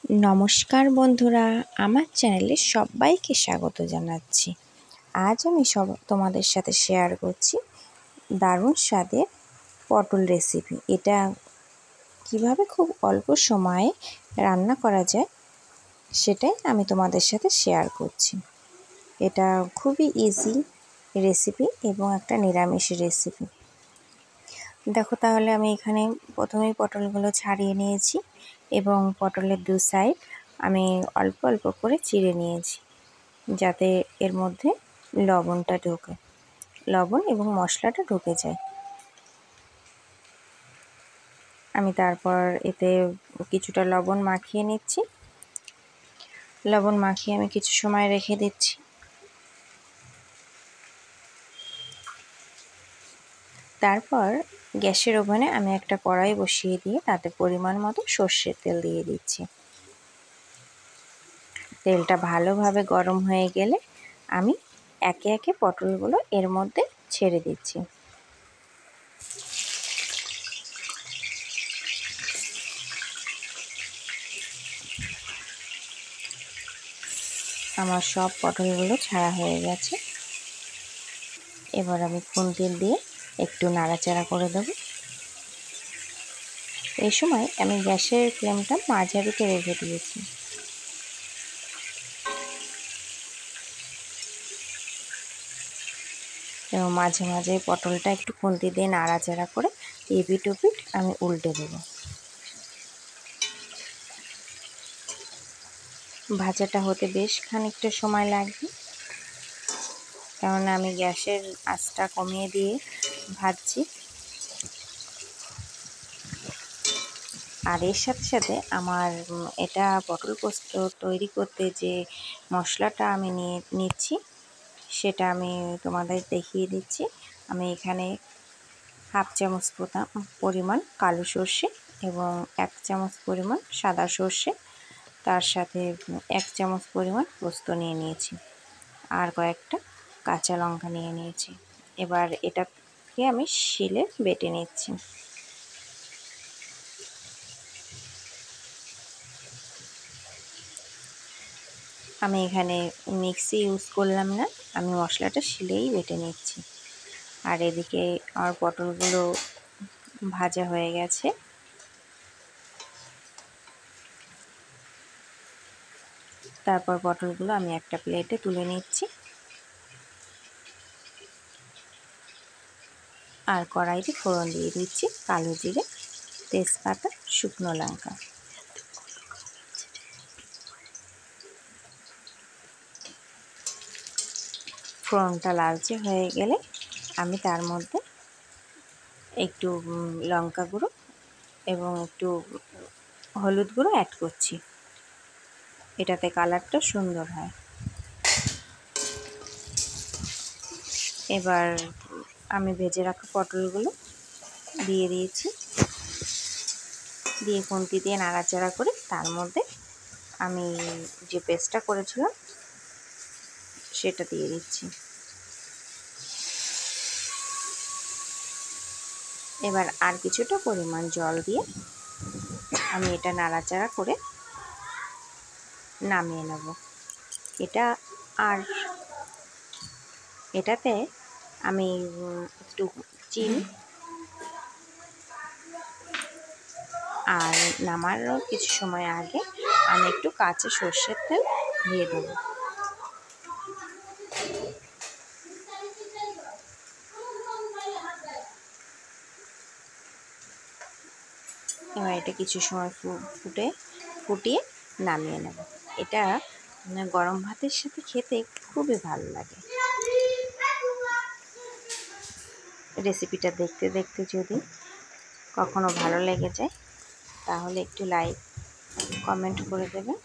নমস্কার বন্ধুরা, আমার চ্যানেলে সবাইকে স্বাগত জানাচ্ছি। আজ আমি তোমাদের সাথে শেয়ার করছি দারুণ স্বাদের পটল রেসিপি। এটা কিভাবে খুব অল্প সময়ে রান্না করা যায় সেটাই আমি তোমাদের সাথে শেয়ার করছি। এটা খুবই ইজি রেসিপি এবং একটা নিরামিষ রেসিপি। দেখো তাহলে আমি এখানে প্রথমেই পটলগুলো ছাড়িয়ে নিয়েছি এবং পটলের দু সাইড আমি অল্প অল্প করে চিড়ে নিয়েছি, যাতে এর মধ্যে লবণটা ঢোকে, লবণ এবং মশলাটা ঢুকে যায়। আমি তারপর এতে কিছুটা লবণ মাখিয়ে নিচ্ছি। লবণ মাখিয়ে আমি কিছু সময় রেখে দিচ্ছি। তারপর গ্যাসের ওভেনে আমি একটা কড়াই বসিয়ে দিয়ে তাতে পরিমাণ মতো সর্ষের তেল দিয়ে দিচ্ছি। তেলটা ভালোভাবে গরম হয়ে গেলে আমি একে একে পটলগুলো এর মধ্যে ছেড়ে দিচ্ছি। আমার সব পটলগুলো ছাড়া হয়ে গেছে। এবার আমি খুন্তি দিয়ে একটু নাড়াচাড়া করে দেব। এই সময় আমি গ্যাসের ফ্লেমটা মাঝারিতে রেখে দিয়েছি। এবং মাঝে মাঝে পটলটা একটু খুন্তি দিয়ে নাড়াচাড়া করে এপিট ওপিট আমি উল্টে দেব। ভাজাটা হতে বেশ খানিকটা সময় লাগবে, কেননা আমি গ্যাসের আঁচটা কমিয়ে দিয়ে ভাজছি। আর এর সাথে সাথে আমার এটা পটল পোস্ত তৈরি করতে যে মশলাটা আমি নিচ্ছি সেটা আমি তোমাদের দেখিয়ে দিচ্ছি। আমি এখানে হাফ চামচ পরিমাণ কালো সর্ষে এবং 1 চামচ পরিমাণ সাদা সর্ষে, তার সাথে 1 চামচ পরিমাণ পোস্ত নিয়ে নিয়েছি, আর কয়েকটা কাঁচা লঙ্কা নিয়ে নিয়েছি। এবার এটাকে আমি শিলে বেটে নিচ্ছি। আমি এখানে মিক্সি ইউজ করলাম না, আমি মশলাটা শিলেই বেটে নিচ্ছি। আর এদিকে আমার পটলগুলো ভাজা হয়ে গেছে। তারপর পটলগুলো আমি একটা প্লেটে তুলে নিচ্ছি। আর কড়াইতে ফোড়ন দিয়ে দিচ্ছি কালো জিরে, তেজপাতা, শুকনো লঙ্কা। ফোড়নটা লালচে হয়ে গেলে আমি তার মধ্যে একটু লঙ্কা গুঁড়ো এবং একটু হলুদ গুঁড়ো অ্যাড করছি, এটাতে কালারটা সুন্দর হয়। এবার আমি ভেজে রাখা পটলগুলো দিয়ে দিয়েছি, দিয়ে খুন্তি দিয়ে নাড়াচাড়া করে তার মধ্যে আমি যে পেস্টটা করেছিলাম সেটা দিয়ে দিচ্ছি। এবার আর কিছুটা পরিমাণ জল দিয়ে আমি এটা নাড়াচাড়া করে নামিয়ে নেব। এটাতে আমি একটু চিনি আর নামানোর কিছু সময় আগে আমি একটু কাঁচা সর্ষের তেল দিয়ে দেবো। এবার এটা কিছু সময় ফুটিয়ে নামিয়ে নেব। এটা গরম ভাতের সাথে খেতে খুবই ভালো লাগে। রেসিপিটা দেখতে দেখতে যদি কখনো ভালো লেগে যায় তাহলে একটু লাইক কমেন্ট করে দেবেন।